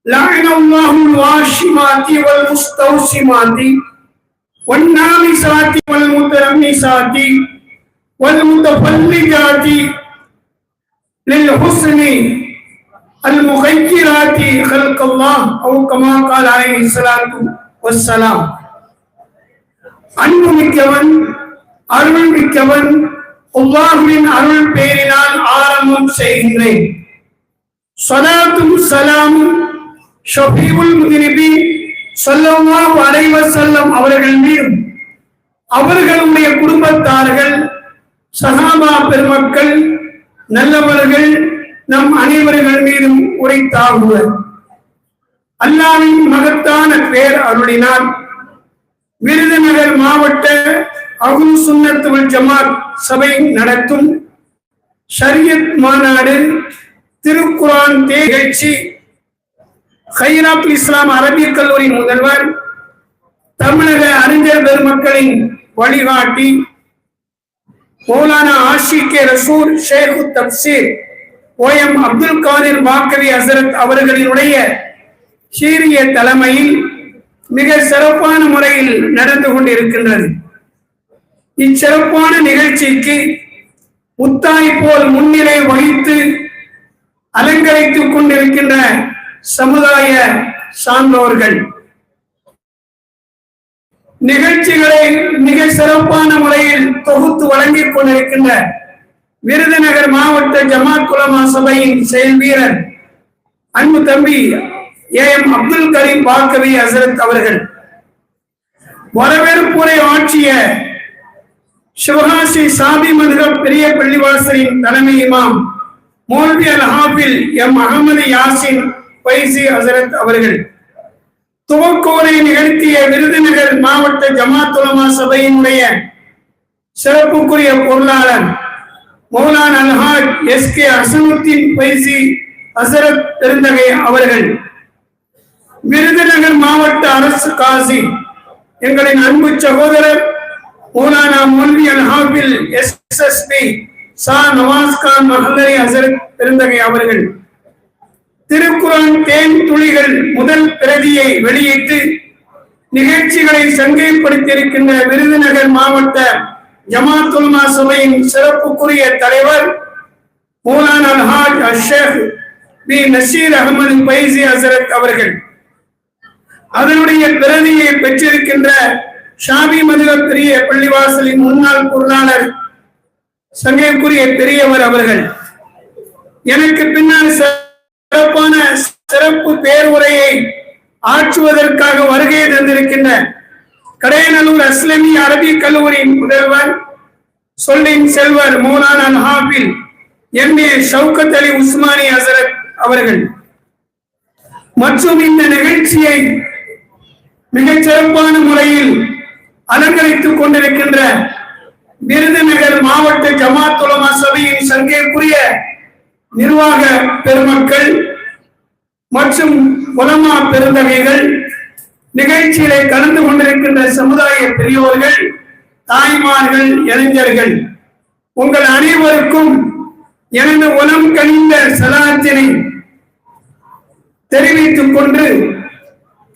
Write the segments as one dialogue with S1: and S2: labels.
S1: لعن الله الواشمات والمستوسمات والنامسات والمتنمسات والمتفلجات للحسن المغيرات خلق الله أو كما قال عليه الصلاة والسلام. அன்பு மிக்கவன் அருள் மிக்கவன் அல்லாஹ்வின் அருள் பெயரினால் ஆரம்பம் செய்கின்றேன். ஸலாத்தும் ஸலாமும் ஷஃபீஉல் முத்னிபீன் ஸல்லல்லாஹு அலைஹி வஸல்லம் அவர்கள் மீதும் அவர்களுடைய குடும்பத்தார்கள் சஹாபா பெருமக்கள் நல்லவர்கள் நம் அனைவர்கள் மீதும் உரைத்தாகுக. அல்லாஹ்வின் மகத்தான பேர் அருளினால் விருதுநகர் மாவட்ட அஹ்லு சுன்னத் வல் ஜமாத் சபை நடத்தும் ஷரியத் மாநாடு திருக்குர்ஆன் நிகழ்ச்சி ஹைராத்துல் இஸ்லாம் அரபிக் கல்லூரி முதல்வர் தமிழக அறிஞர் பெருமக்களின் வழிகாட்டி மௌலானா ஆஷிகே ரசூல் ஷேக் தப்சீர் ஓஎம் அப்துல் காதிர் பாக்கவி ஹசரத் அவர்களினுடைய சீரிய தலைமையில் மிக சிறப்பான முறையில் நடந்து கொண்டிருக்கின்றது. இச்சிறப்பான நிகழ்ச்சிக்கு முத்தாய் போல் முன்னிலை வகித்து அலங்கரித்துக் கொண்டிருக்கின்ற சமுதாய சான்றோர்கள் நிகழ்ச்சிகளை மிக சிறப்பான முறையில் தொகுத்து வழங்கிக் கொண்டிருக்கின்ற விருதுநகர் மாவட்ட ஜமாத் உலமா சபையின் செயல் வீரர் அன்பு தம்பி ஏஎம் அப்துல் கரீம் பாக்கவி ஹசரத் அவர்கள், வரவேற்புரை ஆற்றிய சிவகாசி சாபி மதுஹப் பெரிய பள்ளிவாசலின் தலைமை இமாம் மௌலவி அல் ஹாஃபில் எம் அகமது யாசின் பைசி ஹசரத் அவர்கள், துவக்கோரை நிகழ்த்திய விருதுநகர் மாவட்ட ஜமாத் உலமா சபையினுடைய சிறப்புக்குரிய பொருளாளர் மௌலானா அல்ஹாஜ் எஸ்கே ஹசனுத்தீன் பைசி ஹசரத் பெருந்தகை அவர்கள், விருதுநகர் மாவட்ட அரசு காசி எங்களின் அன்பு சகோதரர் மௌலானா மௌலவி அல் ஹாஃபில் எஸ்எஸ்பி சா நவாஸ் கான் மஹல்லரி ஹசரத் பெருந்தகை அவர்கள், திருக்குர்ஆன் தேன் துளிகள் முதல் பிரதியை வெளியிட்டு நிகழ்ச்சிகளை சங்கைப்படுத்தியிருக்கின்ற விருதுநகர் மாவட்ட ஜமாத் உலமா சபையின் சிறப்புக்குரிய தலைவர் மௌலானா அல்ஹாஜ் அஷேக் பி நசீர் அகமது பைசி ஹசரத் அவர்கள், அதனுடைய பிரதியை பெற்றிருக்கின்ற ஷாபி மதுஹப் பெரிய பள்ளிவாசலின் முன்னாள் பொருளாளர் சங்கைக்குரிய பெரியவர் அவர்கள், எனக்கு பின்னால் சிறப்பான சிறப்பு பேருரையை ஆற்றுவதற்காக வருகை தந்திருக்கின்ற கடையநல்லூர் அஸ்லமி அரபிக் கல்லூரியின் முதல்வர் சொல்லின் செல்வர் மௌலானா அல் ஹாஃபில் எம்.ஏ. ஷவுகத் அலி உஸ்மானி ஹசரத் அவர்கள் மற்றும் இந்த நிகழ்ச்சியை மிகச் சிறப்பான முறையில் அலங்கரித்துக் கொண்டிருக்கின்ற விருதுநகர் மாவட்ட ஜமாத் உலமா சபையின் சங்கைக்குரிய நிர்வாக பெருமக்கள் மற்றும் உலமா பெருந்தகைகள், நிகழ்ச்சியிலே கலந்து கொண்டிருக்கின்ற சமுதாய பெரியோர்கள், தாய்மார்கள், இளைஞர்கள், உங்கள் அனைவருக்கும் எனது உளம் கனிந்த சலாத்தினை தெரிவித்துக் கொண்டு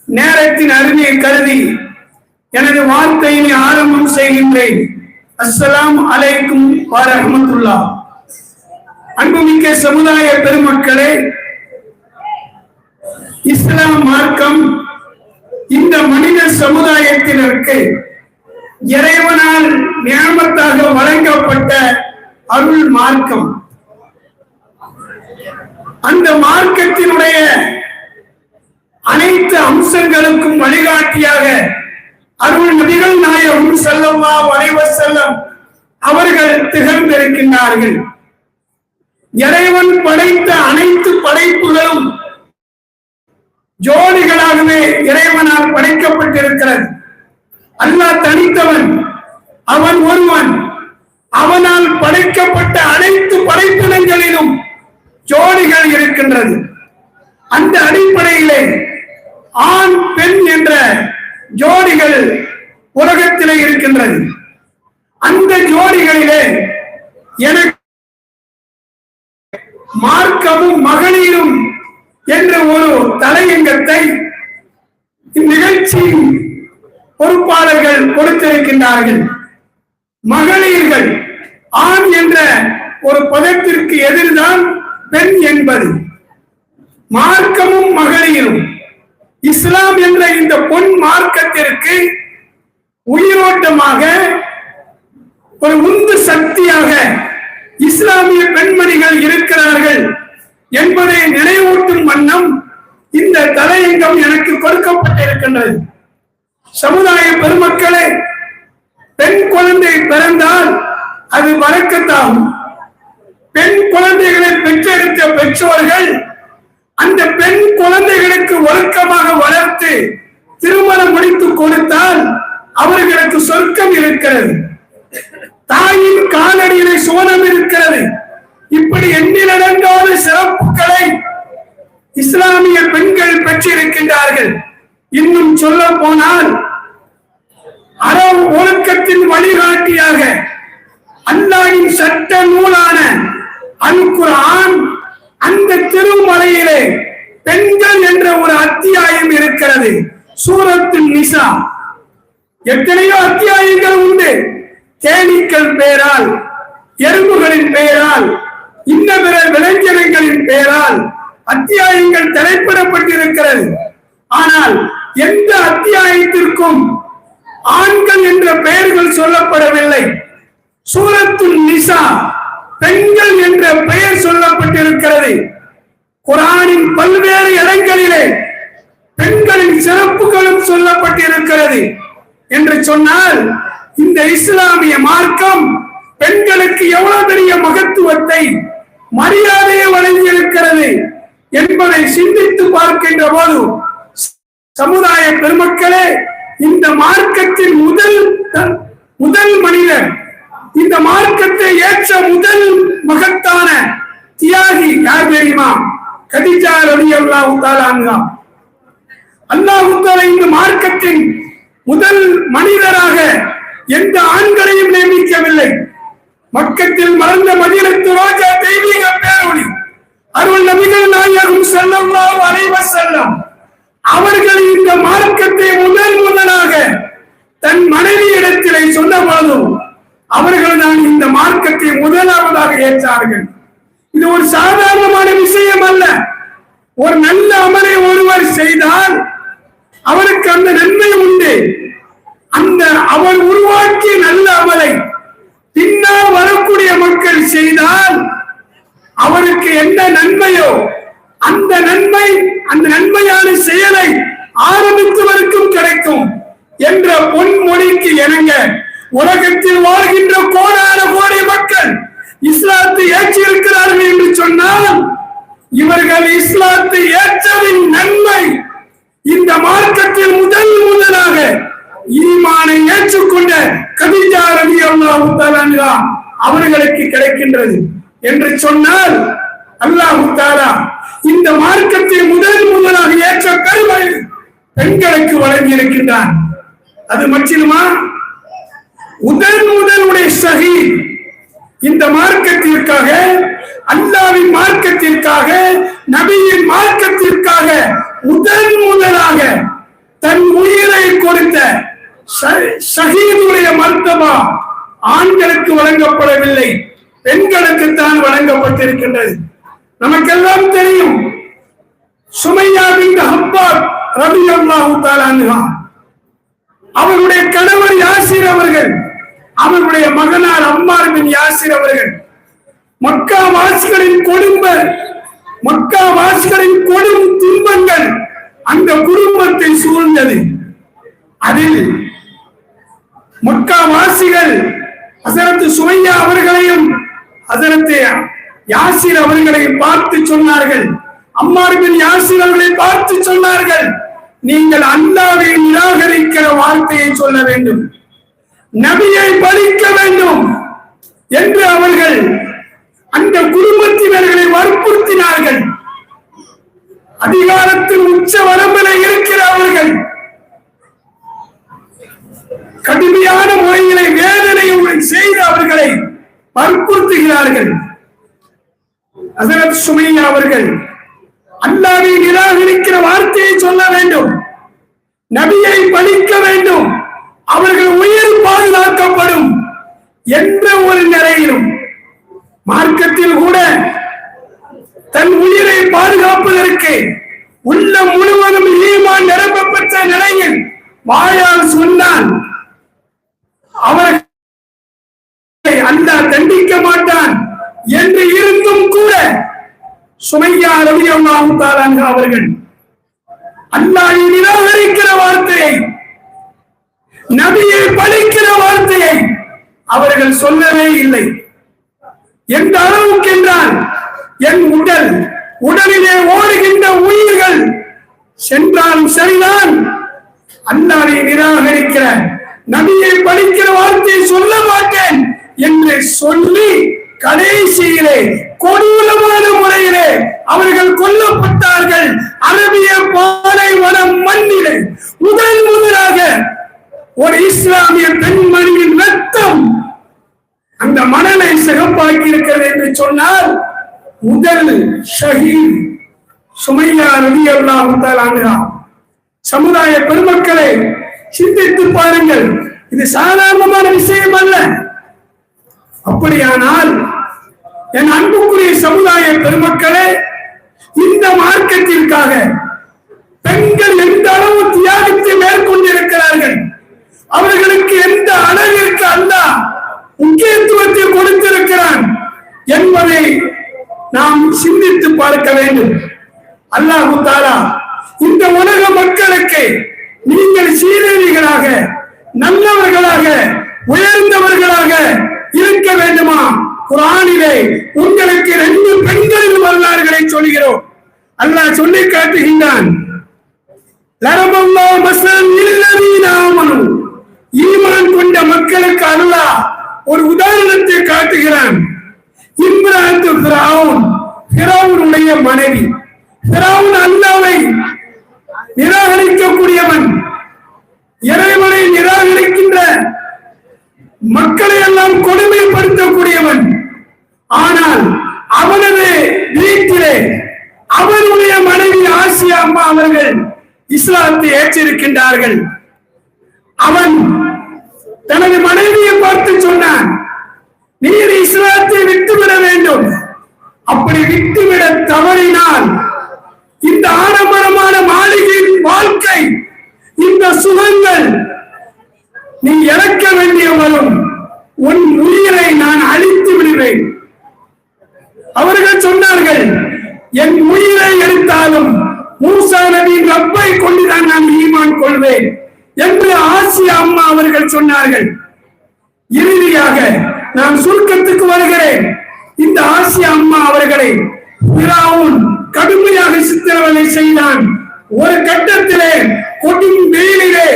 S1: நேரத்தின் அருமையை கருதி எனது வார்த்தையினை ஆரம்பம் செய்கின்றேன். அஸ்ஸலாமு அலைக்கும் வரஹ்மத்துல்லாஹ். அன்புமிக்க சமுதாய பெருமக்களே, இஸ்லாம் மார்க்கம் இந்த மனித சமுதாயத்தினருக்கு இறைவனால் நியமத்தாக வழங்கப்பட்ட அருள் மார்க்கம். அந்த மார்க்கத்தினுடைய அனைத்து அம்சங்களுக்கும் வழிகாட்டியாக அருள் நபிகள் நாயகம் ஸல்லல்லாஹு அலைஹி வஸல்லம் அவர்கள் திகழ்ந்திருக்கின்றார்கள். இறைவன் படைத்த அனைத்து படைப்புகளும் ஜோடிகளாகவே இறைவனால் படைக்கப்பட்டிருக்கிறது. அல்லாஹ் தனித்தவன், அவன் ஒருவன். அவனால் படைக்கப்பட்ட அனைத்து படைப்பினங்களிலும் ஜோடிகள் இருக்கின்றது. அந்த அடிப்படையிலே ஆண் பெண் என்ற ஜோடிகள் உலகத்திலே இருக்கின்றது. அந்த ஜோடிகளிலே எனக்கு மார்க்கமும் மகளிரும் என்ற ஒரு தலையங்கத்தை இந்நிகழ்ச்சி பொறுப்பாளர்கள் கொடுத்திருக்கின்றார்கள். மகளிர்கள் ஆண் என்ற ஒரு பதத்திற்கு எதிர்தான் பெண் என்பது. மார்க்கமும் மகளிரும் இஸ்லாம் என்ற இந்த பொன் மார்க்கத்திற்கு உயிரோட்டமாக ஒரு உந்து சக்தியாக இஸ்லாமிய பெண்மணிகள் இருக்கிறார்கள் என்பதை நினைவூட்டும் வண்ணம் இந்த தலையங்கம் எனக்கு கொடுக்கப்பட்டிருக்கின்றது. சமுதாய பெருமக்களே, பெண் குழந்தை பிறந்தால் அது பரக்கத்தாகும். பெண் குழந்தைகளை பெற்றெடுத்த பெற்றோர்கள் அந்த பெண் குழந்தைகளுக்கு ஒழுக்கமாக வளர்த்து திருமணம் முடித்து கொடுத்தால் அவர்களுக்கு சொர்க்கம் இருக்கிறது, தாயின் காலடியிலே சோனம் இருக்கிறது. இப்படி எண்ணிலடங்காத சிறப்புகளை இஸ்லாமிய பெண்கள் பெற்றிருக்கின்றார்கள். இன்னும் சொல்ல போனால் அரபு ஒழுக்கத்தின் வழிகாட்டியாக அல்லாஹ்வின் சட்ட நூலான அல் குர்ஆன், அந்த திருமலையிலே பெண்கள் என்ற ஒரு அத்தியாயம் இருக்கிறது. சூரத்துன் நிசா. எத்தனையோ அத்தியாயங்கள் உண்டு. தேனீக்கள் பெயரால், எறும்புகளின் பெயரால், இன்ன பிற விலங்கினங்களின் பெயரால் அத்தியாயங்கள் தலைப்பிடப்பட்டிருக்கிறது. ஆனால் எந்த அத்தியாயத்திற்கும் ஆண்கள் என்ற பெயர்கள் சொல்லப்படவில்லை. சூரத்துன் நிசா பெண்கள் என்ற பெயர் சொல்லப்பட்டிருக்கிறது. குர்ஆனின் பல்வேறு இடங்களிலே பெண்களின் சிறப்புகளும் சொல்லப்பட்டிருக்கிறது. என்று சொன்னால் இந்த இஸ்லாமிய மார்க்கம் பெண்களுக்கு எவ்வளவு பெரிய மகத்துவத்தை, மரியாதையை வழங்கியிருக்கிறது என்பதை சிந்தித்து பார்க்கின்ற போது, சமுதாய பெருமக்களே, இந்த மார்க்கத்தின் முதல் மனிதர், இந்த மார்க்கத்தை ஏற்ற முதல் மகத்தான தியாகி யார் தெரியுமா? கதீஜா ரலியல்லாஹு தஆலா அன்ஹா. அல்லாஹ் தஆலா இந்த மார்க்கத்தின் முதல் மனிதராக எந்த ஆண்களையும் நியமிக்கவில்லை. மக்கத்தில் மறந்த மதீனத்து ரோஜா தெய்வீக பேரொளி அருள் நபிகள் நாயகம் ஸல்லல்லாஹு அலைஹி வஸல்லம் அவர்கள் இந்த மார்க்கத்தை முதலாக தன் மனைவியிடத்திலே சொன்னபோது அவர்கள் தான் இந்த மார்க்கத்தை முதலாவதாக ஏற்றார்கள். இது ஒரு சாதாரணமான விஷயம் அல்ல. ஒரு நல்ல அமலை ஒருவர் செய்தால் அவருக்கு அந்த நன்மை உண்டு. அந்த அவர் உருவாக்கிய நல்ல அமலை பின்னால் வரக்கூடிய மக்கள் செய்தால் அவருக்கு என்ன நன்மையோ அந்த நன்மையான செயலை ஆரம்பித்தவருக்கும் கிடைக்கும் என்ற பொன்மொழிக்கு இணங்க உலகத்தில் வாழ்கின்ற கோடான கோடி மக்கள் இஸ்லாத்தை ஏற்றிருக்கிறார்கள் என்று சொன்னால் இவர்கள் இஸ்லாத்தை ஏற்றதின் நன்மை இந்த மார்க்கத்தில் முதலாக ஈமானை ஏற்றுக்கொண்ட கதீஜா ரலியல்லாஹு தஆலா அன்ஹா அவர்களுக்கு கிடைக்கின்றது என்று சொன்னால், அல்லாஹ் தஆலா இந்த மார்க்கத்தை முதலாக ஏற்ற பெருமை பெண்களுக்கு வழங்கி இருக்கின்றான். அது மட்டுமா, முதலுடைய ஷஹீத் இந்த மார்க்கத்திற்காக, அல்லாஹ்வின் மார்க்கத்திற்காக, நபியின் மார்க்கத்திற்காக முதலாக தன் உயிரை கொடுத்த ஷஹீதுடைய மர்த்தபா ஆண்களுக்கு வழங்கப்படவில்லை, பெண்களுக்கு தான் வழங்கப்பட்டிருக்கின்றது. நமக்கெல்லாம் தெரியும், சுமையா பின்த் ஹப்பாப் ரலியல்லாஹு தஆலா அன்ஹா அவருடைய கணவர் யாசிர் அவர்கள், அவருடைய மகனார் அம்மார் பின் யாசிர் அவர்கள் மக்கா வாசிகளின் கொடும் துன்பங்கள் அந்த குடும்பத்தை சூழ்ந்தது. அதில் மக்கா வாசிகள் ஹஸரத் சுமையா அவர்களையும் ஹஸரத் யாசிர் அவர்களையும் பார்த்து சொன்னார்கள், அம்மார் பின் யாசிர் அவர்களை பார்த்து சொன்னார்கள், நீங்கள் அல்லாஹ்வை நிராகரிக்கிற வார்த்தையை சொல்ல வேண்டும், நபியை பழிக்க வேண்டும் என்று அவர்கள் அந்த குடும்பத்தினர்களை வற்புறுத்தினார்கள். அதிகாரத்தில் உச்ச வரம்பில் இருக்கிறவர்கள் கடுமையான முறைகளை வேதனையுடன் செய்து அவர்களை வற்புறுத்துகிறார்கள். ஹஸரத் சுமையா அவர்கள் அல்லாஹ்வை நிராகரிக்கிற வார்த்தையை சொல்ல வேண்டும், நபியை பழிக்க வேண்டும், அவர்கள் உயிர் பாதுகாக்கப்படும் என்ற ஒரு நிலையிலும் மார்க்கத்தில் கூட தன் உயிரை பாதுகாப்பதற்கு உள்ளம் முழுவதும் ஈமான் நிரப்பப்பட்ட நிலையில் வாயால் சொன்னால் அவரை அல்லாஹ் தண்டிக்க மாட்டான் என்று இருந்தும் கூட சுமையா ரலியல்லாஹு தஆலா அன்ஹா அவர்கள் அல்லாஹ்வை நிராகரிக்கிற வார்த்தையை, நபியை பழிக்கிற வார்த்தையை அவர்கள் சொல்லவே இல்லை. எந்த அளவுக்கு என்றால் என் உடலிலே ஓடுகின்ற உயிர்கள் சென்றாலும் சரிதான், அல்லாஹ்வை நிராகரிக்கிற நபியை பழிக்கிற வார்த்தையை சொல்ல மாட்டேன் என்று சொல்லி கடைசியிலே கொடூரமான முறையிலே அவர்கள் கொல்லப்பட்டார்கள். அரபிய பாலைவன மண்ணிலே முதலாக ஒரு இஸ்லாமிய பெண்மணியின் ரத்தம் அந்த மணலை சிகப்பாக்கி இருக்கிறது என்று சொன்னால் முதல் ஷஹீத் சுமையா ரலியல்லாஹு தஆலா அன்ஹா. சமுதாய பெருமக்களை சிந்தித்து பாருங்கள், இது சாதாரணமான விஷயம் அல்ல. அப்படியானால் என் அன்புக்குரிய சமுதாய பெருமக்களே, இந்த மார்க்கத்திற்காக பெண்கள் எந்த அளவு தியாகத்தை மேற்கொண்டிருக்கிறார்கள், அவர்களுக்கு எந்த அளவிற்கு அல்லாஹ் முக்கியத்துவத்தை கொடுத்திருக்கிறான் என்பதை நாம் சிந்தித்து பார்க்க வேண்டும். அல்லாஹ் தஆலா இந்த உலக மக்களுக்கு நீங்கள் சீரழிகளாக, நல்லவர்களாக, உயர்ந்தவர்களாக இருக்க வேண்டுமா? குர்ஆனிலே உங்களுக்கு 2 பெண்களின் வரலாறுகளை சொல்கிறோம். அல்லாஹ் சொல்லி காட்டுகின்றான், லரபல்லாஹு மஸலன் லில்லதீன ஆமனு, ஈமான் கொண்ட மக்களுக்கு அல்லாஹ் ஒரு உதாரணத்தை காட்டுகிறான். இம்ராத்து ஃபிரௌன், ஃபிரௌனுடைய மனைவி. ஃபிரௌன் அல்லாஹ்வை நிராகரிக்கக்கூடியவன், இறைவனை நிராகரிக்கின்ற மக்களை எல்லாம் கொடுமைப்படுத்தக்கூடியவன். ஆனால் அவனது வீட்டிலே அவனுடைய மனைவி ஆசியா அம்மா அவர்கள் இஸ்லாத்தை ஏற்றிருக்கின்றார்கள். அவன் தனது மனைவியை பார்த்து சொன்னான், நீர் இஸ்லாத்தை விட்டுவிட வேண்டும். அப்படி விட்டுவிட தவறினால் இந்த ஆடம்பரமான மாளிகையின் வாழ்க்கை, இந்த சுகங்கள் நீ இழக்க வேண்டிய வரும், உன் உயிரை நான் அழித்து விடுவேன். அவர்கள் சொன்னார்கள், என் உயிரை எடுத்தாலும் மூசா நபியின் ரப்பை கொண்டுதான் நான் ஈமான் கொள்வேன் என்று ஆசியா அம்மா அவர்கள் சொன்னார்கள். இறுதியாக நான் சுருக்கத்துக்கு வருகிறேன். இந்த ஆசியா அம்மா அவர்களை ஃபிரௌன் கடுமையாக சித்திரவதை செய்தான். ஒரு கட்டத்திலே கொடும் வெயிலிலே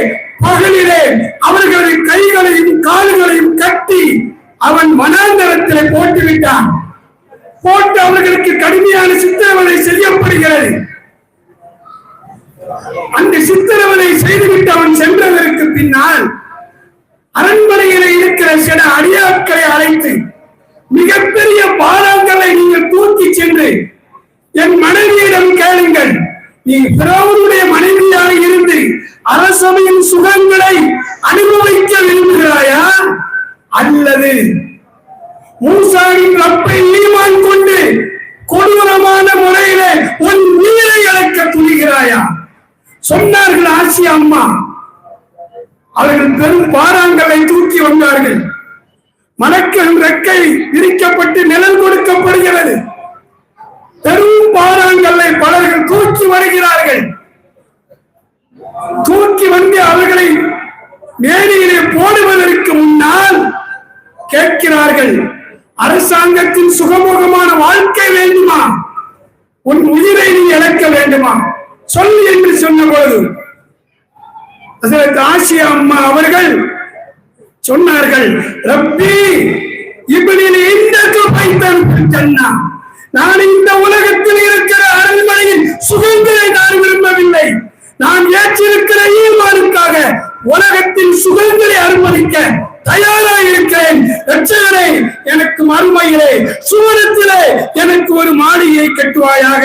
S1: பகலிலே அவர்களை கைகளையும் கால்களையும் கட்டி அவன் வனாந்தரத்திலே போட்டுவிட்டான். போட்டு அவர்களுக்கு கடுமையான சித்திரவதை செய்யப்படுகிறது. அந்த சித்திரவதை செய்துவிட்டு அவன் சென்றதற்கு பின்னால் அரண்மனையில் இருக்கிற சில அடியாட்களை அழைத்து, மிகப்பெரிய பாறாங்களை நீங்கள் தூக்கி சென்று என் மனைவியிடம் கேளுங்கள், நீ ஃபிரௌனுடைய மனைவியாக இருந்து அரசவையின் சுகங்களை அனுபவிக்க விரும்புகிறாயா, அல்லது மூசாவின் ரப்பை ஈமான் கொண்டு கொடூரமான முறையிலே உன் உயிரை இழக்க துணிகிறாயா? சொன்னார்கள் ஆசியா அம்மா. அவர்கள் பெரும் பாறாங்களை தூக்கி வந்தார்கள். மலக்களின் ரெக்கை விரிக்கப்பட்டு நிழல் கொடுக்கப்படுகிறது. பெரும் பாறாங்களை பலர்கள் தூக்கி வருகிறார்கள். தூக்கி வந்து அவர்களை மேடையிலே போடுவதற்கு முன்னால் கேட்கிறார்கள், அரசாங்கத்தின் சுகமுகமான வாழ்க்கை வேண்டுமா, உன் உயிரை நீ இழக்க வேண்டுமா, சொல் என்று சொன்னபோது ஹஜ்ரத் ஆசியா அம்மா அவர்கள் சொன்னார்கள், ரப்பி இப்னில் இந்தக்கு பைத்தன் ஃபில் ஜன்னah, நான் இந்த உலகத்தில் இருக்கிற அரண்மனையின் சுகங்களை நான் விரும்பவில்லை. நான் ஏற்றிருக்கிற ஈமானுக்காக உலகத்தின் சுகங்களை அனுமதிக்க தயாராக இருக்கிறேன். இரட்சகரே, எனக்கு மறுமையிலே சுவனத்திலே எனக்கு ஒரு மாளிகையை கட்டுவாயாக.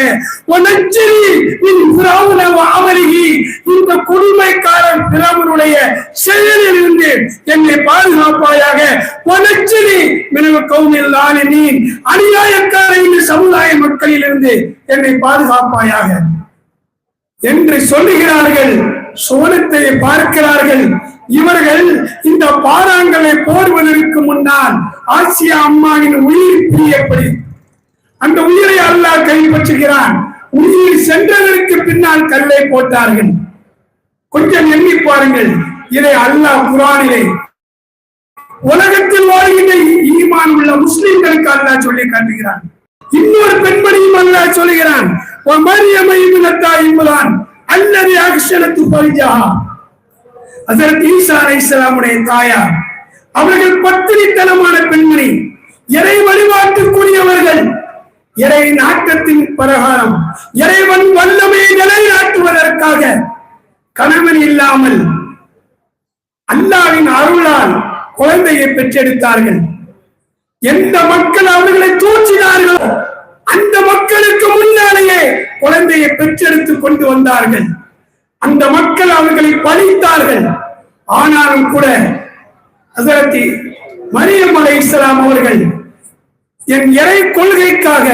S1: இந்த கொடுமைக்காரன் பிறவனுடைய செயலில் இருந்து என்னை பாதுகாப்பாயாக. அநியாயக்கார இந்த சமுதாய மக்களில் இருந்து என்னை பாதுகாப்பாயாக என்று சொல்லுகிறார்கள். சுவனத்தை பார்க்கிறார்கள். இவர்கள் இந்த பாறாங்களை போடுவதற்கு முன்னால் ஆசியா அம்மாவின் உயிர் பிரியப்படி அந்த உயிரை அல்லாஹ் கைப்பற்றுகிறான். உயிர் சென்றதற்கு பின்னால் கல்லை போட்டார்கள். கொஞ்சம் எண்ணி பாருங்கள். இதை அல்லாஹ் குர்ஆனிலே உலகத்தில் வாழ்கின்ற ஈமான் உள்ள முஸ்லிம்களுக்கு அல்லாஹ் சொல்லி காட்டுகிறான். இன்னொரு பெண்மணியும் அல்லாஹ் சொல்லுகிறான். மரியம் இப்னத் இம்ரான் அல்லதி அக்ஷலத்து பரிஜஹா. ஹஜ்ரத் ஈசா அலைஹிஸ்ஸலாமுடைய தாயார். அவர்கள் பத்தினித்தனமான பெண்மணி, இறை வழிபாட்டுக்குரியவர்கள். இறை நாட்டத்தின் பிரகாரம் இறைவன் வல்லமையை நிலைநாட்டுவதற்காக கணவன் இல்லாமல் அல்லாஹ்வின் அருளால் குழந்தையை பெற்றெடுத்தார்கள். எந்த மக்கள் அவர்களை தூற்றினார்களோ அந்த மக்களுக்கு முன்னாலேயே குழந்தையை பெற்றெடுத்து கொண்டு வந்தார்கள். அந்த மக்கள் அவர்களை பழித்தார்கள். ஆனாலும் கூட ஹஜ்ரத் மரியம் அலைஹிஸ்ஸலாம் அவர்கள் என் இறை கொள்கைக்காக,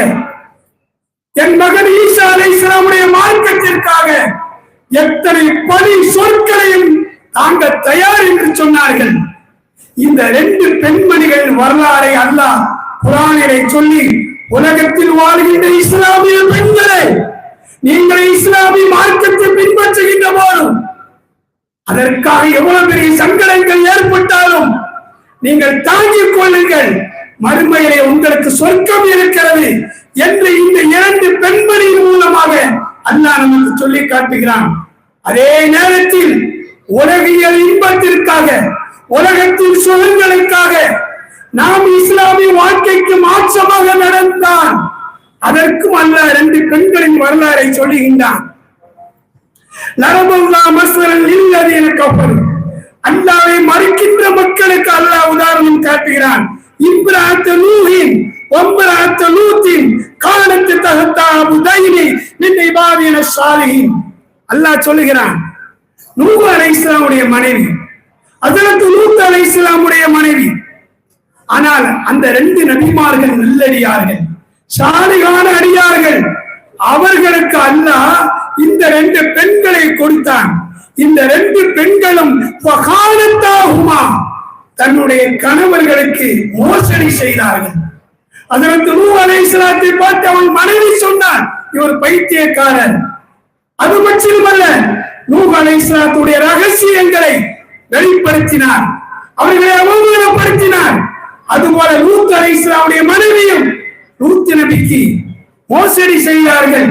S1: என் மகன் ஈசா அலைஹிஸ்ஸலாமுடைய மார்க்கத்திற்காக எத்தனை பழி சொற்களையும் தாங்க தயார் என்று சொன்னார்கள். இந்த ரெண்டு பெண்மணிகள் வரலாறை அல்லாஹ் குர்ஆனிலே சொல்லி, உலகத்தில் வாழ்கின்ற இஸ்லாமிய பெண்களை, நீங்கள் இஸ்லாமிய மார்க்கத்தை பின்பற்றுகின்ற போதும் அதற்காக எவ்வளவு பெரிய சங்கடங்கள் ஏற்பட்டாலும் நீங்கள் தாங்கிக் கொள்ளுங்கள், மறுமையிலே உங்களுக்கு சொர்க்கம் இருக்கிறது என்று இந்த இரண்டு பெண்மணியின் மூலமாக அல்லாஹ் நமக்கு சொல்லி காட்டுகிறான். அதே நேரத்தில் உலகியல் இன்பத்திற்காக, உலகத்தின் சுகங்களுக்காக நாம் இஸ்லாமிய வாழ்க்கைக்கு மாற்றமாக நடந்தான் அதற்கும் அல்லாஹ் ரெண்டு பெண்களின் வரலாறை சொல்லுகின்றான். அல்லாஹ்வை மறுக்கின்ற மக்களுக்கு அல்லாஹ் உதாரணம் காட்டுகிறான். இப்ராஹிம் நூஹின் வம்ராத் லூத்தின் காலத்து தஹத்தா அபுதைனி மின் இபாதின ஸாலிஹின். அல்லாஹ் சொல்லுகிறான், நூஹ் அலைஹிஸ்ஸலாமுடைய மனைவி, ஹஜ்ரத் லூத் அலைஹிஸ்ஸலாமுடைய மனைவி. ஆனால் அந்த ரெண்டு நபிமார்கள் நல்லடியார்கள், சாலிகான அடியார்கள். அவர்களுக்கு அல்லாஹ் இந்த ரெண்டு பெண்களை கொடுத்தான். இந்த ரெண்டு பெண்களும் தன்னுடைய கணவர்களுக்கு மோசடி செய்தார்கள். ஹஜ்ரத் நூஹ் அலைஹிஸ்ஸலாத்தை பார்த்து அவன் மனைவி சொன்னான், இவர் பைத்தியக்காரர். அது மட்டுமல்ல, நூஹ் அலைஹிஸ்ஸலாத்துடைய ரகசியங்களை வெளிப்படுத்தினார், அவர்களை அவமானப்படுத்தினார். அதுபோல லூத் அலைஹிஸ்ஸலாமுடைய மனைவியும் லூத் நபிக்கு மோசடி செய்தார்கள்.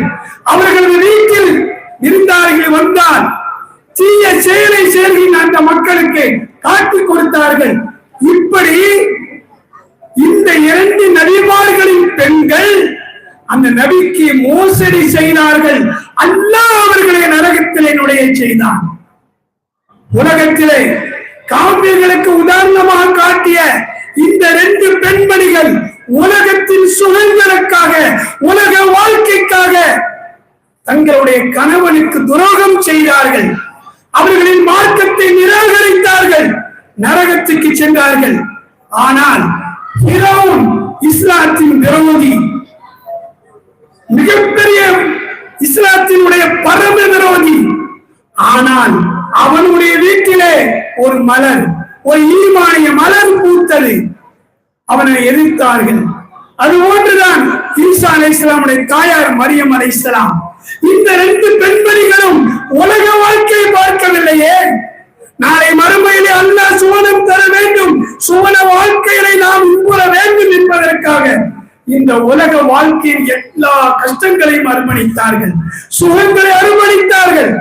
S1: அவர்களது வீட்டில் விருந்தாளிகள் வந்தால் தீய செயலை செய்கின்ற அந்த மக்களுக்கு காட்டிக் கொடுத்தார்கள். இப்படி இந்த இரண்டு நபிமார்களின் பெண்கள் அந்த நபிக்கு மோசடி செய்தார்கள். அல்லாஹ் அவர்களை நரகத்திலே நுழைய செய்தான். உலகத்திலே காபிர்களுக்கு உதாரணமாக காட்டிய இந்த ரெண்டு பெண்மணிகள் உலகத்தின் சுகங்களுக்காக, உலக வாழ்க்கைக்காக தங்களுடைய கணவனுக்கு துரோகம் செய்தார்கள். அவர்களின் மார்க்கத்தை நிராகரித்தார்கள், நரகத்துக்கு சென்றார்கள். ஆனால் ஃபிரௌன் இஸ்லாத்தின் விரோதி, மிகப்பெரிய இஸ்லாத்தினுடைய பரம விரோதி. ஆனால் அவனுடைய வீட்டிலே ஒரு மலர், ஒரு ஈமானிய மலர் பூத்தது. அவனை எதிர்த்தார்கள். அது ஒன்றுதான் ஈசா அலைஹிஸ்ஸலாமுடைய தாயார் மரியம் அலைஹிஸ்ஸலாம். இந்த ரெண்டு பெண்மணிகளும் உலக வாழ்க்கையை பார்க்கவில்லையே. நாளை மறுமையிலே அல்லாஹ் சுவனம் தர வேண்டும், சுவன வாழ்க்கையை நாம் உட்புற வேண்டும் என்பதற்காக இந்த உலக வாழ்க்கையின் எல்லா கஷ்டங்களையும் அர்ப்பணித்தார்கள், சுகங்களை அர்ப்பணித்தார்கள்.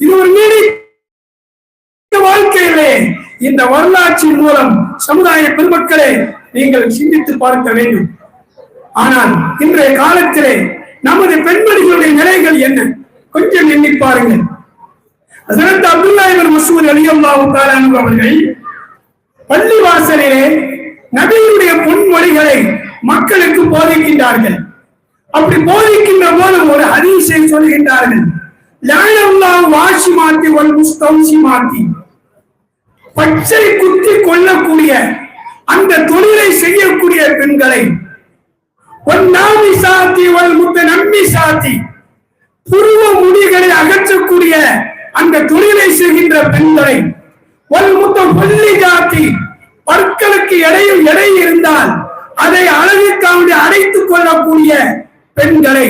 S1: இது ஒரு நீடித்த வாழ்க்கையிலே இந்த வரலாற்றின் மூலம் சமுதாய பெருமக்களே நீங்கள் சிந்தித்து பார்க்க வேண்டும். ஆனால் இன்றைய காலத்திலே நமது பெண்மணிகளுடைய நிலைகள் என்ன? கொஞ்சம் எண்ணி பாருங்கள். ஹஜ்ரத் அப்துல்லாஹ் இப்னு மஸ்ஊத் ரலியல்லாஹு தஆலா அன்ஹு அவர்கள் பள்ளிவாசலிலே நபியுடைய பொன்மொழிகளை மக்களுக்கு போதிக்கின்றார்கள். அப்படி போதிக்கின்ற போது ஒரு ஹதீஸை சொல்கின்றார்கள். லஅனல்லாஹு வாஷிமாத்தி வல் முஸ்தௌசிமாத்தி, பச்சை குத்தி கொள்ளக்கூடிய அந்த தொழிலை செய்யக்கூடிய பெண்களை, வன்னாமிசாத்தி வல் முத்தனம்மிசாத்தி, புருவ முடிகளை அகற்றக்கூடிய அந்த தொழிலை செய்கின்ற பெண்களை, வல் முத்தபல்லிகாத்தி, பற்களுக்கு எடை இருந்தால் அதை அழகுக்காக அடைத்துக் கொள்ளக்கூடிய பெண்களை,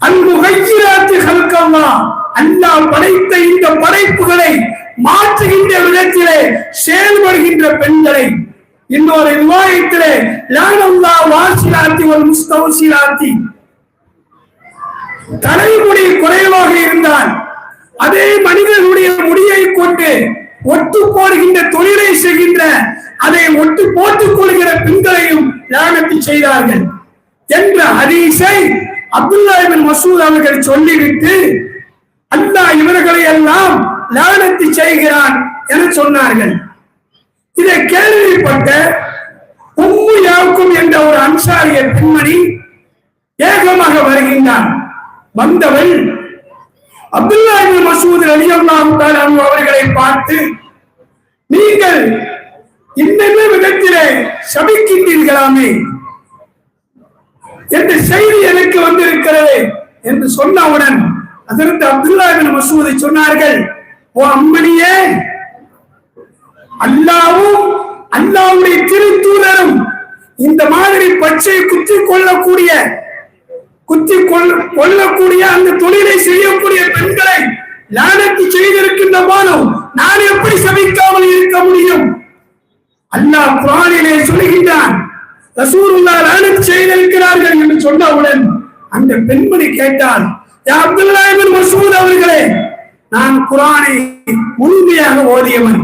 S1: அல்முஹய்யிராத்தி ஹல்கல்லாஹ், அல்லாஹ் படைத்த இந்த படைப்புகளை மாற்றுகின்ற விதத்திலே செயல்படுகின்ற பெண்களை, இன்னொரு ரிவாயத்திலே லஅனல்லாஹு வாசிலாத்தி வல் முஸ்தௌசிலாத்தி, தலைமுடி குறைவாக இருந்தால் அதே மனிதனுடைய முடியை கொண்டு ஒட்டு போடுகின்ற தொழிலை செய்கின்ற, அதை ஒட்டு போட்டுக் கொள்கிற பெண்களையும் லானத்து செய்தார்கள் என்ற ஹதீஸை அப்துல்லாஹ் இப்னு மஸ்ஊத் அவர்கள் சொல்லிவிட்டு, அல்லாஹ் இவர்களை எல்லாம் லானத்து செய்கிறான் என சொன்னார்கள். இதை கேள்விப்பட்ட உம்மு யாக்கும் என்ற ஒரு அன்சாரிய பெண்மணி ஏகமாக வருகின்றான். வந்தவள் அப்துல்லாஹ் இப்னு மஸ்ஊத் ரலியல்லாஹு தஆலா அன்ஹு அவர்களை பார்த்து, நீங்கள் இன்னென்ன விதத்திலே சபிக்கின்றீர்களாமே என்ற செய்தி எனக்கு வந்திருக்கிறது என்று சொன்னவுடன் அதற்கு அப்துல்லாஹ் இப்னு மஸ்ஊத் சொன்னார்கள், ஓ அம்மணியே, அல்லாஹ்வும் அல்லாஹ்வுடைய திருத்தூதரும் இந்த மாதிரி பச்சை குத்தி கொள்ளக்கூடிய அந்த தொழிலை செய்யக்கூடிய பெண்களை லானத்து செய்திருக்கின்ற போதும் நான் எப்படி சபிக்காமல் இருக்க முடியும்? அல்லாஹ் குர்ஆனிலே சொல்கின்றான், ரசூலுல்லாஹ் லானத்து செய்திருக்கிறார்கள் என்று சொன்னவுடன் அந்த பெண்மணி கேட்டால், யா அப்துல்லாஹ் இப்னு மஸ்ஊத் அவர்களே, நான் குர்ஆனை முழுமையாக ஓதியவன்,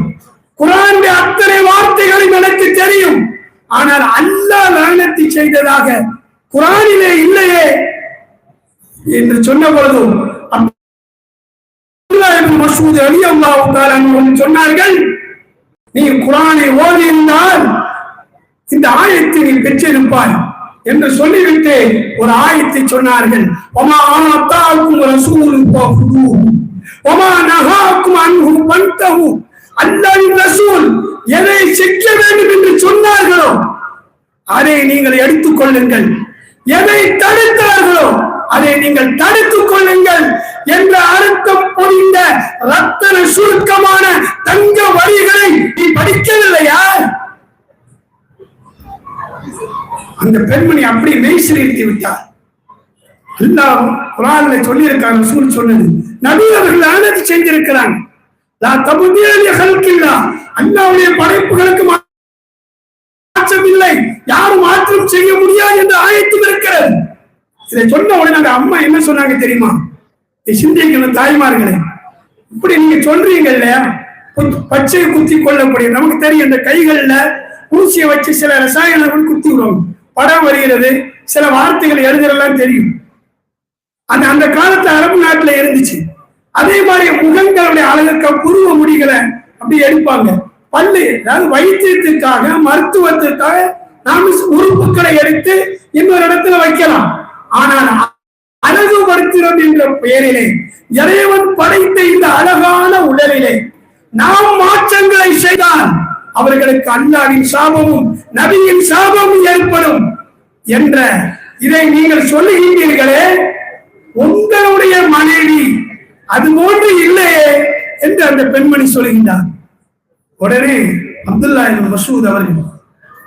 S1: குர்ஆனுடைய அத்தனை வார்த்தைகளும் எனக்கு தெரியும், ஆனால் அல்லாஹ் லானத்து செய்ததாக குர்ஆனிலே இல்லையே என்று சொன்ன பொழுதும் அப்துல்லாஹ் இப்னு மஸ்ஊத் ரலியல்லாஹு தஆலா அன்ஹு சொன்னார்கள், நீ குர்ஆனை ஓதியிருந்தால் இந்த ஆயத்தை நீ பெற்றிருப்பாய் என்று சொல்லிவிட்டு ஒரு ஆயத்தை சொன்னார்கள். வமா ஆதாக்கும் ரசூலு ஃபஹுதுஹு வமா நஹாக்கும் அன்ஹு ஃபன்தஹு, அல்லாஹ்வின் ரசூல் எதை செய்ய வேண்டும் என்று சொன்னார்களோ அதை நீங்கள் எடுத்துக் கொள்ளுங்கள், எதை தடுத்தார்களோ அதை நீங்கள் தடுத்துக் கொள்ளுங்கள் என்ற அர்த்தம் பொதிந்த ரத்தன சுருக்கமான தங்க வரிகளை நீ படிக்கவில்லையா? அந்த பெண்மணி அப்படி மெய் சிலிர்த்து விட்டார். அல்லாஹ் குர்ஆன்ல சொல்லி இருக்காங்க, ரசூல் சொன்னது, நபி அவர்கள் லானத்து செஞ்சிருக்கிறாங்க. லா தபதீல லிஹல்கில்லாஹ், அல்லாஹ்வுடைய படைப்புகளுக்கு மாற்றமில்லை, யாரும் மாற்றம் செய்ய முடியாது என்ற ஆயத்தும் இருக்கிறது. இதை சொன்ன உடனே அந்த அம்மா என்ன சொன்னாங்க தெரியுமா? சிந்திக்கணும் தாய்மார்களே, இப்படி நீங்க சொல்றீங்க இல்லையா, பச்சை குத்தி கொள்ளக்கூடிய, நமக்கு தெரியும் இந்த கைகள்ல ஊசியை வச்சு சில ரசாயனங்கள் குத்தி விடுவாங்க, படம் வருகிறது, சில வார்த்தைகள் எழுதுறதெல்லாம் தெரியும். அந்த காலத்துல அரபு நாட்டுல இருந்துச்சு. அதே மாதிரி முகங்களுடைய அழகுக்கு புருவ முடிகளை அப்படி எடுப்பாங்க. பல்லு, அதாவது வைத்தியத்துக்காக மருத்துவத்துக்காக நாம உறுப்புகளை எடுத்து இன்னொரு இடத்துல வைக்கலாம். ஆனால் அழகுபடுத்துறது என்ற பெயரிலே இறைவன் படைத்த இந்த அழகான உடலிலே நாம் மாற்றங்களை செய்தால் அவர்களுக்கு அல்லாஹ்வின் சாபமும் நபியின் சாபமும் ஏற்படும் என்ற இதை நீங்கள் சொல்லுகின்றீர்களே, உங்களுடைய மனைவி அது போன்று இல்லையே என்று அந்த பெண்மணி சொல்கின்றார். உடனே அப்துல்லாஹ் இப்னு மஸ்ஊத் அவர்கள்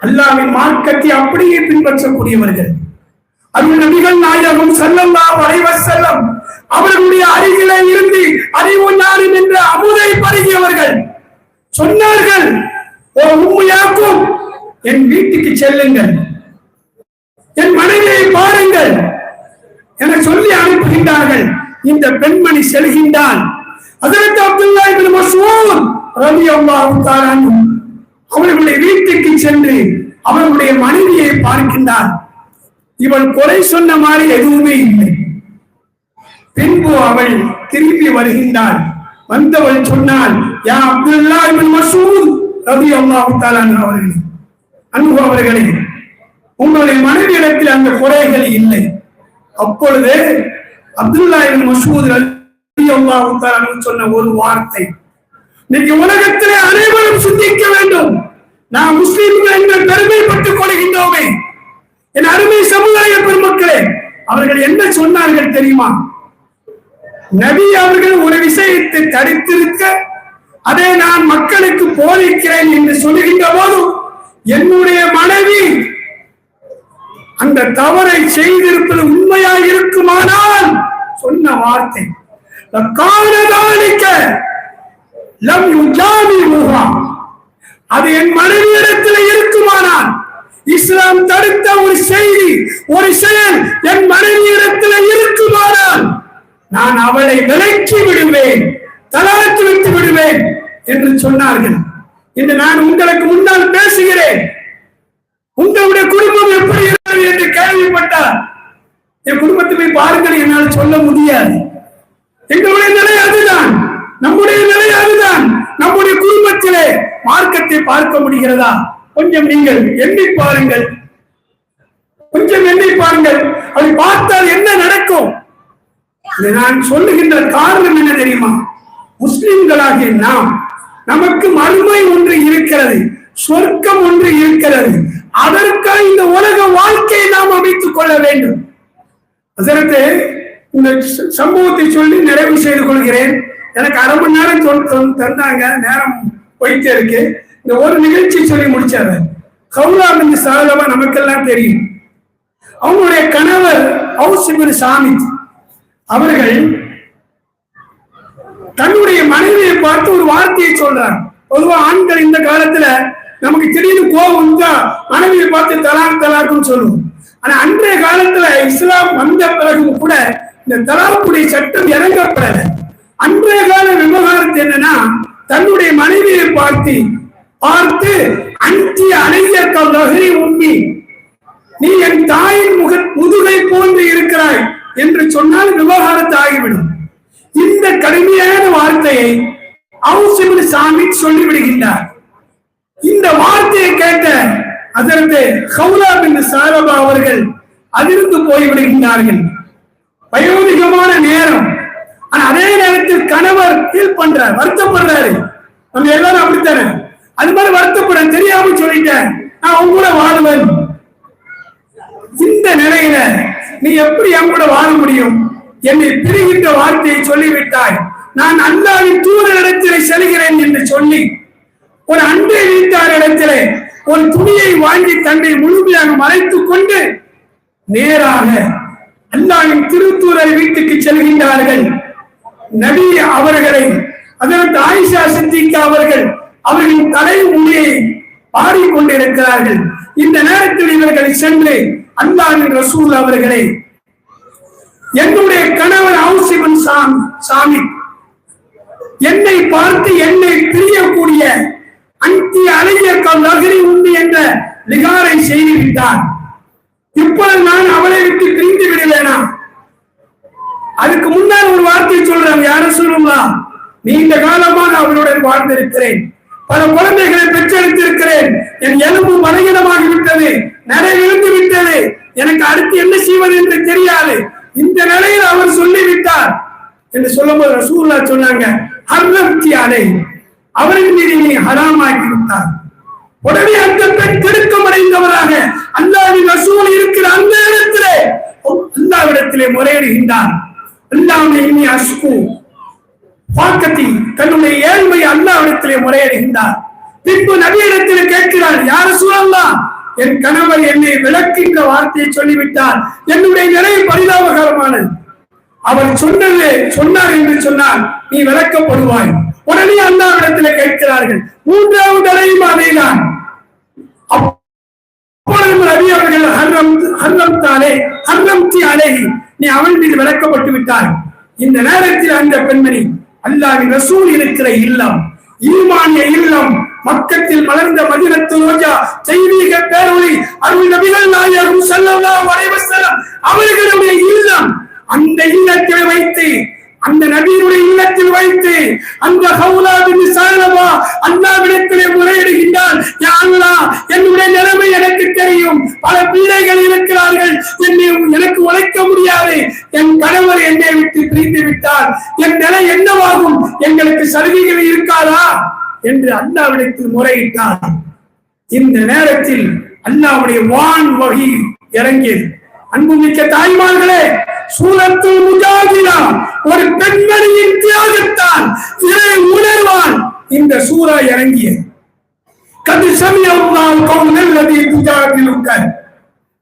S1: அல்லாஹ்வின் மார்க்கத்தை அப்படியே பின்பற்றக்கூடியவர்கள், அருள் நபிகள் நாயகம் ஸல்லல்லாஹு அலைஹி வஸல்லம் அவர்களுடைய அருகிலே இருந்து அறிவு ஞானம் என்ற அமுதை பருகியவர்கள் சொன்னார்கள், ஓ உம்மு யாக்கும், என் வீட்டுக்கு செல்லுங்கள், என் மனைவியை பாருங்கள் என சொல்லி அனுப்புகின்றார்கள். இந்த பெண்மணி செல்கின்றான். ஹஜ்ரத் அப்துல்லாஹ் இப்னு மஸ்ஊத் ரலியல்லாஹு தஆலா அன்ஹு அவர்களுடைய வீட்டுக்கு சென்று அவர்களுடைய மனைவியை பார்க்கின்றார். இவள் கொலை சொன்ன மாதிரி எதுவுமே இல்லை. பின்பு அவள் திரும்பி வருகின்றாள். வந்தவள் சொன்னாள், யா அப்துல்லாஹ் இப்னு மஸ்ஊத் ரலியல்லாஹு தஆலா அன்ஹு அவர்களே, அன்பு அவர்களே, உங்களுடைய மனைவியிடத்தில் அந்த குறைகள் இல்லை. அப்பொழுது அப்துல்லா இப்னு மஸ்ஊத் ரலியல்லாஹு தஆலா சொன்ன ஒரு வார்த்தை, இன்னைக்கு உலகத்திலே அனைவரும் சிந்திக்க வேண்டும். நாம் முஸ்லிம்கள் என்று பெருமைப்பட்டுக் கொள்கின்றோமே. என் அருமை சமுதாய பெருமக்களே, அவர்கள் என்ன சொன்னார்கள் தெரியுமா? நபி அவர்கள் ஒரு விஷயத்தை தடுத்திருக்க அதை நான் மக்களுக்கு போதிக்கிறேன் என்று சொல்லுகின்ற போது என்னுடைய மனைவி அந்த தவறை செய்திருப்பது உண்மையாக இருக்குமானால் சொன்ன வார்த்தை, அது என் மனைவியிடத்தில் இருக்குமானால், இஸ்லாம் தடுத்த ஒரு செய்தி, ஒரு செயல் என் மனைவியிடத்தில் இருக்குமானால் நான் அவளை விலக்கி விடுவேன், தலாக்கு விட்டு விடுவேன் என்று சொன்னார்கள். இன்று நான் உங்களுக்கு முன்னால் பேசுகிறேன். உங்களுடைய குடும்பம் எப்படி இருக்கிறது என்று கேள்விப்பட்டால் என் குடும்பத்தை போய் பாருங்கள் என்னால் சொல்ல முடியாது. எங்களுடைய நிலை அதுதான், நம்முடைய நிலை அதுதான். நம்முடைய குடும்பத்திலே மார்க்கத்தை பார்க்க முடிகிறதா? கொஞ்சம் நீங்கள் எண்ணி பாருங்கள், கொஞ்சம் எண்ணி பாருங்கள். அதை பார்த்தால் என்ன நடக்கும்? நான் சொல்லுகின்ற காரணம் என்ன தெரியுமா? முஸ்லிம்களாகிய நாம், நமக்கு மறுமை ஒன்று இருக்கிறது, சொர்க்கம் ஒன்று இருக்கிறது. அதற்காக இந்த உலக வாழ்க்கையை நாம் அமைத்துக் கொள்ள வேண்டும். அதற்கு இந்த சம்பவத்தை சொல்லி நிறைவு செய்து கொள்கிறேன். எனக்கு அரை மணி நேரம் தந்தாங்க, நேரம் போயிட்டே இருக்கு. இந்த ஒரு நிகழ்ச்சி சொல்லி முடிச்சாரு. கௌலா பின் சலபா நமக்கெல்லாம் தெரியும். அவங்களுடைய கணவர் அவுஸ் இப்னு சாமித் அவர்கள் தன்னுடைய மனைவியை பார்த்து ஒரு வார்த்தையை சொல்றார். பொதுவா ஆண்கள் இந்த காலத்துல நமக்கு திடீர்னு கோபம் வந்தா மனைவியை பார்த்து தலாக் தலாக்குன்னு சொல்லுவோம். ஆனா அன்றைய காலத்துல இஸ்லாம் வந்த பிறகும் கூட இந்த தலாக்குடைய சட்டம் இறங்கப்படல. அன்றைய கால விவகாரத்து என்னன்னா, தன்னுடைய மனைவியை பார்த்து அஞ்சி அணைய உண்மை, நீ என் தாயின் முதுகை போன்று இருக்கிறாய் என்று சொன்னால் விவகாரத்து ஆகிவிடும். இந்த கடுமையான வார்த்தையை அவுஸ் இப்னு சாமித் சொல்லிவிடுகின்றார். இந்த வார்த்தையை கேட்ட அதற்கு கௌலா பின் சலபா அவர்கள் அதிர்ந்து போய்விடுகின்றார்கள். வயோதிகமான நேரம், ஆனா அதே நேரத்தில் கணவர் ஃபீல் பண்றார், வருத்தப்படுறாரு. நம்ம எல்லாரும் அப்படித்தானே, அது மாதிரி வருத்தப்பட தெரியாம சொல்லிட்டேன், நான் உங்க கூட வாழுவேன். இந்த நிலையில நீ எப்படி என் கூட வாழ முடியும்? என்னை பிரிகின்ற வார்த்தையை சொல்லிவிட்டாய். நான் அல்லாஹ்வின் தூதரிடத்திலே செல்கிறேன் என்று சொல்லி ஒரு அண்டை வீட்டாரிடத்திலே ஒரு துணியை வாங்கி தன்னை முழுமையாக மறைத்துக் கொண்டு நேராக அல்லாஹ்வின் திருத்தூதர் வீட்டுக்கு செல்கின்றார்கள். நபி அவர்களை, அதற்கு ஆயிஷா சித்திகா அவர்களின் தலை முடியை பாடிக்கொண்டிருக்கிறார்கள். இந்த நேரத்தில் இவர்கள் சென்று அல்லாஹ்வின் ரசூல் அவர்களை, என்னுடைய கணவர் அவுஸ் இப்னு சாமித் என்னை பார்த்து என்னை பிரியக்கூடிய அந்தி அழகிய நகரி உண்டு என்ற லிகாரை செய்துவிட்டார். இப்பொழுது நான் அவளை விட்டு பிரிந்து விடுவேனா? அதுக்கு முன்னால் ஒரு வார்த்தை சொல்றாங்க, யாரும் சொல்லுங்களா, நீண்ட காலமாக அவளுடன் வாழ்ந்திருக்கிறேன், பல குழந்தைகளை பெற்றெடுத்திருக்கிறேன், என் எலும்பு பலகீனமாகி விட்டது, நடை விழுந்து விட்டது, எனக்கு அடுத்து என்ன செய்வது என்று தெரியாது. இந்த நிலையில் அவர் சொல்லிவிட்டார் என்று சொல்லும்போது ரசூலுல்லாஹ் சொன்னாங்க, ஹர்ரம்தியாலே, அவரின் மீது நீ ஹராமாக்கி விட்டார். உடனே அந்த பெண் கெடுக்கமடைந்தவராக அல்லாஹ்வின் ரசூல் இருக்கிற அந்த இடத்திலே அல்லாஹ்விடத்திலே முறையிடுகின்றார். அல்லாஹ்வே இன்னி அஸ்கு பாக்கத்தி, தன்னுடைய ஏழ்மை அல்லாஹ்விடத்திலே முறையிடுகின்றார். பின்பு நபியிடத்திலே கேட்கிறார், யா ரசூலல்லாஹ், என் கணவர் என்னை விளக்கின்ற வார்த்தையை சொல்லிவிட்டார், என்னுடைய நிலை பரிதாபகரமானது. அவர் சொன்னார் என்று சொன்னால் நீ விளக்கப்படுவாய். உடனே அல்லாஹ்விடத்திலே கேட்கிறார்கள். மூன்றாவது தடவையும் அதேதான். அப்பொழுது நபி அவர்கள் ஹர்ரம்தி அலைஹி, நீ அவன் மீது விளக்கப்பட்டு விட்டாய். இந்த நேரத்தில் அந்த பெண்மணி, அல்லாஹ்வின் ரசூல் இருக்கிற இல்லம், ஈமானிய இல்லம், மக்கத்தில் மலர்ந்த மதீனத்து ரோஜா, தெய்வீக பேரொளி அருள் நபிகள் நாயகம் ஸல்லல்லாஹு அலைஹி வஸல்லம் அவர்களுடைய இல்லம், அந்த இல்லத்தில் வைத்து, அந்த நபியுடைய இல்லத்தில் வைத்து அந்த கௌலா பின் சலபா அல்லாஹ்விடத்திலே முறையிடுகின்றான், யா அல்லாஹ், என்னுடைய நிலைமை பல பிள்ளைகள் இருக்கிறார்கள், எனக்கு உழைக்க முடியாது, என் கணவர் என்னை விட்டு பிரிந்து விட்டார், என் நிலை என்னவாகும், எங்களுக்கு சலுகைகள் இருக்காதா என்று அல்லாஹ்விடத்தில் முறையிட்டார். இந்த நேரத்தில் அல்லாஹ்வுடைய வான் வகை இறங்கியது. அன்புமிக்க தாய்மார்களே, சூரத்துல் முஜாதிலா ஒரு பெண்மணியின் தியாகத்தால் இறை உணர்வான் இந்த சூரா இறங்கியது. கது சமியல்லாஹு கௌலல் லதி துஜாதிலுக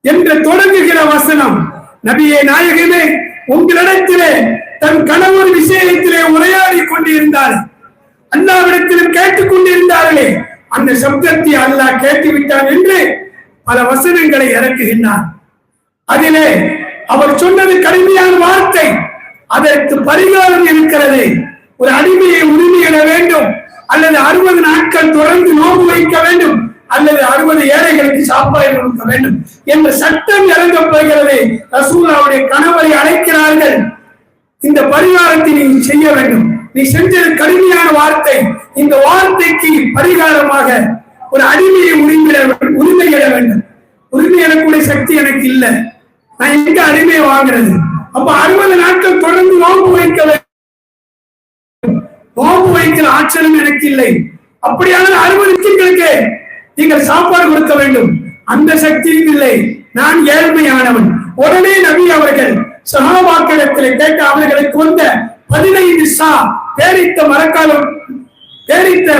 S1: என்று தொடங்குகிற வசனம், நபியே நாயகமே, உங்களிடத்திலே தன் கணவர் விஷயத்திலே உரையாடி கொண்டிருந்தார், அல்லாஹ்விடத்தில் கேட்டுக் கொண்டிருந்தார்களே, அந்த சப்தத்தை அல்லாஹ் கேட்டுவிட்டான் என்று பல வசனங்களை இறக்குகின்றார். அதிலே அவர் சொன்னது கடுமையான வார்த்தை, அதற்கு பரிகாரம் இருக்கிறது. ஒரு அடிமையை உரிமையிட வேண்டும், அல்லது 60 நாட்கள் தொடர்ந்து நோன்பு வைக்க வேண்டும், அல்லது 60 ஏழைகளுக்கு சாப்பாடு கொடுக்க வேண்டும் என்ற சட்டம் இறங்கப்படுகிறது. ரசூலுல்லாஹ்வுடைய கணவரை அழைக்கிறார்கள், இந்த பரிகாரத்தை நீ செய்ய வேண்டும், நீ செஞ்சது கடுமையான வார்த்தை, இந்த வார்த்தைக்கு பரிகாரமாக ஒரு அடிமையை உரிமையிட வேண்டும். உரிமையிடக்கூடிய சக்தி எனக்கு இல்லை, நான் எங்க அடிமையை வாங்குறது? அப்ப 60 நாட்கள் தொடர்ந்து நோன்பு வைக்க வேண்டும், நோன்பு வைக்கிற ஆச்சரியம் எனக்கு இல்லை. அப்படியான 60 திங்களுக்கு நீங்கள் சாப்பாடு கொடுக்க வேண்டும், அந்த சக்தியும் இல்லை, நான் ஏழ்மையானவன். உடனே நபி அவர்கள் சஹாபாக்களிடத்தில் கேட்ட அவர்களுக்கு வந்த 15 சா பேரித்த மரக்காலம், பேரித்த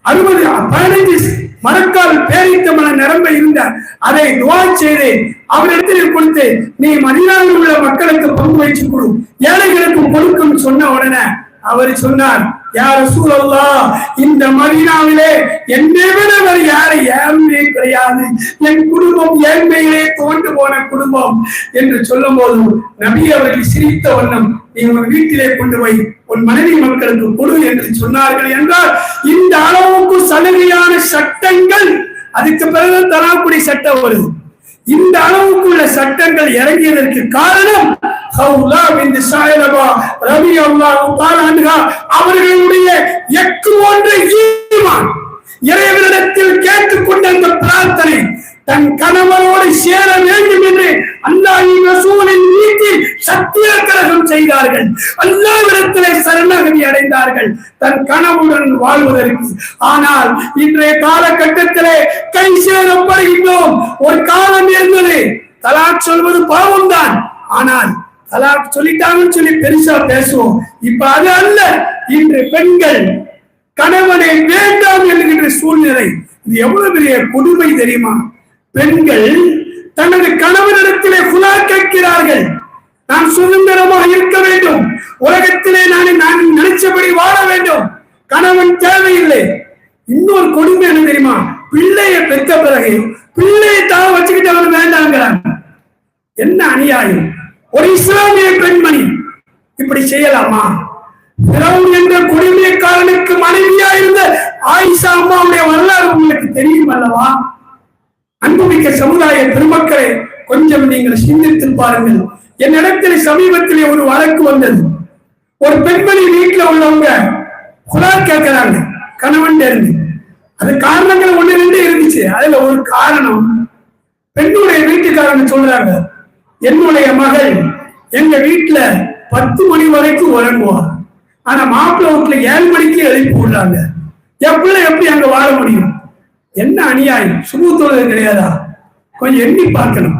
S1: 15 மரக்கால் பேரித்த மன நிரம்ப இருந்த அதை துவா செய்து அவரிடத்தில் கொடுத்து, நீ மதீனாவில் உள்ள மக்களுக்கு பங்கு வைத்து கொடு, ஏழைகளுக்கு கொடுக்கும் சொன்ன உடனே அவர் சொன்னார், யா ரசூலல்லாஹ், இந்த மதீனாவிலே என்னை விட வேறு யாரை ஏழ்மையே கிடையாது, என் குடும்பம் ஏழ்மையிலே தோண்டு போன குடும்பம் என்று சொல்லும் போது நபி அவர்கள் சிரித்த வண்ணம், நீ உன் வீட்டிலே கொண்டு போய் உன் மனைவி மக்களுக்கு கொடு என்று சொன்னார்கள். என்றால் இந்த அளவுக்கு சலுகையான சட்டங்கள், அதுக்கு பிறகு தலாக்குடி சட்டம் வருது. இந்த அளவுக்குள்ள சட்டங்கள் இறங்கியதற்கு காரணம் அவர்களுடைய இறைவனிடத்தில் கேட்டுக்கொண்ட அந்த பிரார்த்தனை, தன் கணவரோடு சேர வேண்டும் என்று அல்லாஹ்வின் ரசூலின் வீட்டில் சத்தியாகிரகம் செய்தார்கள், அல்லாஹ்விடத்திலே சரணாகதி அடைந்தார்கள் தன் கணவனுடன் வாழ்வதற்கு. ஆனால் இன்றைய காலகட்டத்திலே கை சேதப்படுகின்றோம். ஒரு காலம் இருந்தது, தலாக் சொல்வது பாவம் தான், ஆனால் தலாக் சொல்லிட்டாங்கன்னு சொல்லி பெருசா பேசுவோம். இப்ப அது அல்ல. இன்று பெண்கள் கணவனை வேண்டாம் என்கின்ற சூழ்நிலை. இது எவ்வளவு பெரிய கொடுமை தெரியுமா? பெண்கள் தனது கணவனிடத்திலே குலா கேட்கிறார்கள், நான் சுதந்திரமாக இருக்க வேண்டும், உலகத்திலே நான் நினைச்சபடி வாழ வேண்டும், கணவன் தேவையில்லை. இன்னொரு கொடுமை என்ன தெரியுமா? பிள்ளையை பெற்ற பிறகு பிள்ளையை தான் வச்சுக்கிட்டு அவர் வேண்டாங்கிறாங்க. என்ன அநியாயம்! ஒரு இஸ்லாமிய பெண்மணி இப்படி செய்யலாமா? பிறவுன் என்ற கொடுமைக்காரனுக்கு மனைவியா இருந்த ஆயிஷா அம்மாவுடைய வரலாறு உங்களுக்கு தெரியும் அல்லவா? அன்புமிக்க சமுதாய பெருமக்களை கொஞ்சம் நீங்கள் சிந்தித்து பாருங்கள். என்னிடத்தில் சமீபத்திலே ஒரு வழக்கு வந்தது. ஒரு பெண்மணி வீட்டுல உள்ளவங்க குலா கேட்கிறாங்க கணவன் இருந்து. அது காரணங்கள் 1-2 இருந்துச்சு. அதுல ஒரு காரணம், பெண்ணுடைய வீட்டுக்காரங்க சொல்றாங்க, என்னுடைய மகள் எங்க வீட்டுல 10 மணி வரைக்கும் உறங்குவார், ஆனா மாப்பிள்ளை வீட்டுல 7 மணிக்கு எழுப்பி விடுறாங்க. எப்படி அங்க வாழ முடியும்? என்ன அநியாயம்! சுமூகத்தோடு கிடையாதா? கொஞ்சம் எண்ணி பார்க்கணும்.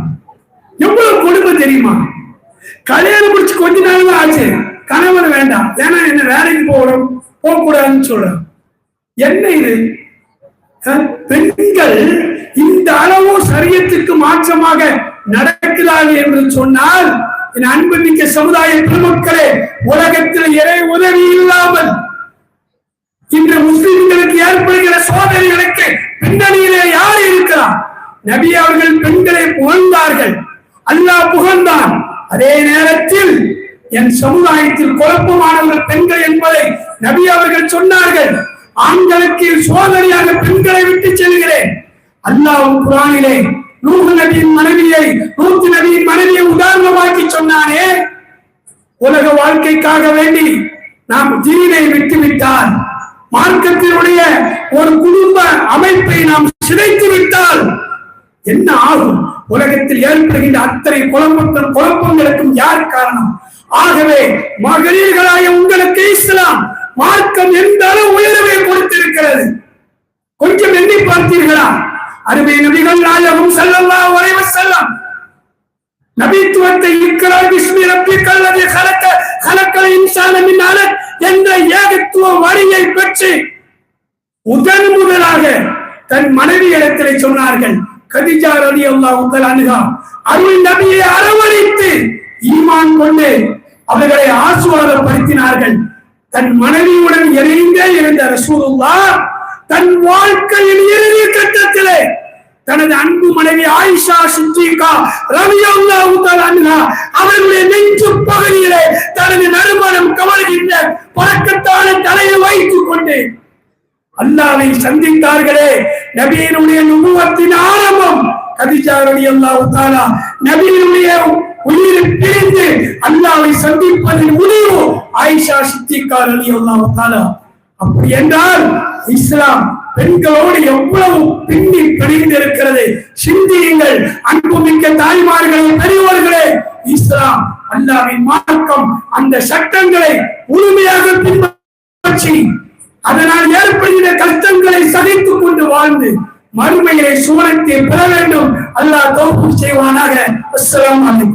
S1: எவ்வளவு கொடுமை தெரியுமா? கல்யாணம் முடிச்சு கொஞ்ச நாள் தான் ஆச்சு, கணவன் வேண்டாம், ஏன்னா என்ன வேலைக்கு போக கூடாதுன்னு சொல்றான். என்ன இது? பெண்கள் இந்த அளவு சரியத்துக்கு மாற்றமாக நடக்கிறார்கள் என்று சொன்னால், என் அன்புமிக்க சமுதாய பெருமக்களே, உலகத்தில் இறை உதவி இல்லாமல் இன்று முஸ்லிம்களுக்கு ஏற்படுகிற சோதனைகளுக்கு பின்னணியிலே யார் இருக்கிறார்? நபி அவர்கள் பெண்களை புகழ்ந்தார்கள், அல்லாஹ் புகழ்ந்தான். அதே நேரத்தில் என் சமுதாயத்தில் குழப்பமானவர்கள் பெண்கள் என்பதை நபி அவர்கள் சொன்னார்கள். ஆண்களுக்கு சோதனையாக பெண்களை விட்டு செல்கிறேன். அல்லாஹ் குர்ஆனிலே நூஹ் நபியின் மனைவியை, லூத் நபியின் மனைவியை உதாரணமாக்கி சொன்னானே. உலக வாழ்க்கைக்காக வேண்டி நாம் தீனை விட்டுவிட்டால், மார்க்கத்தினுடைய ஒரு குடும்ப அமைப்பை நாம் சிதைத்து விட்டால் என்ன ஆகும்? உலகத்தில் ஏற்படுகின்ற அத்தனை குழப்பங்களுக்கும் யார் காரணம்? ஆகவே மகளிர்களாய உங்களுக்கு இஸ்லாம் மார்க்கம் எந்த அளவு உயர்வை கொடுத்திருக்கிறது கொஞ்சம் எண்ணி பார்த்தீர்களா? அருமை நபிகள் நாயகம் ஸல்லல்லாஹு அலைஹி வஸல்லம் நபித்துவத்தை இக்ரா பிஸ்மி ரப்பிக்கல் லதீ கலக்கல் இன்சான மின் அலக் என்ற ஏகத்துவ வரியை பெற்று முதலாக தன் மனைவி இடத்திலே சொன்னார்கள். கதீஜா ரலியல்லாஹு தஆலா அன்ஹா அருள் நபியை அரவணைத்து ஈமான் கொண்டு அவர்களை ஆசுவாதப்படுத்தினார்கள். தன் மனைவியுடன் இணைந்தே இருந்த ரசூலுல்லாஹ் தன் வாழ்க்கையின் இறுதி கட்டத்திலே தனது அன்பு மனைவி ஆயிஷா சித்திகா ரலியல்லாஹு தஆலா அன்ஹா அவர்களுடைய நெஞ்சு பகுதியிலே தனது நறுமணம் கமழ்கின்ற பறக்கத்தான தலையை வைத்துக் கொண்டு அல்லாஹ்வை சந்தித்தார்களே. நபியினுடைய நுபுவத்தின் ஆரம்பம் கதீஜா ரலியல்லாஹு தஆலா நபியினுடைய உயிர் பிரிந்து அல்லாஹ்வை சந்திப்பதின் முடிவு ஆயிஷா சித்திகா ரலியல்லாஹு தஆலா. அப்படி என்றால் இஸ்லாம் பெண்களோடு எவ்வளவு பின்னி பிணைந்திருக்கிறது சிந்தியுங்கள். அன்புமிக்க தாய்மார்களே, பெரியவர்களே, இஸ்லாம் அல்லாஹ்வின் மார்க்கம் அந்த சட்டங்களை முழுமையாக பின்பற்றி அதனால் ஏற்படுகிற கஷ்டங்களை சகித்துக் கொண்டு வாழ்ந்து மறுமையை சுவனத்தை பெற வேண்டும். அல்லாஹ் தௌஃபீக் செய்வானாக. அஸ்ஸலாமு அலைக்கும்.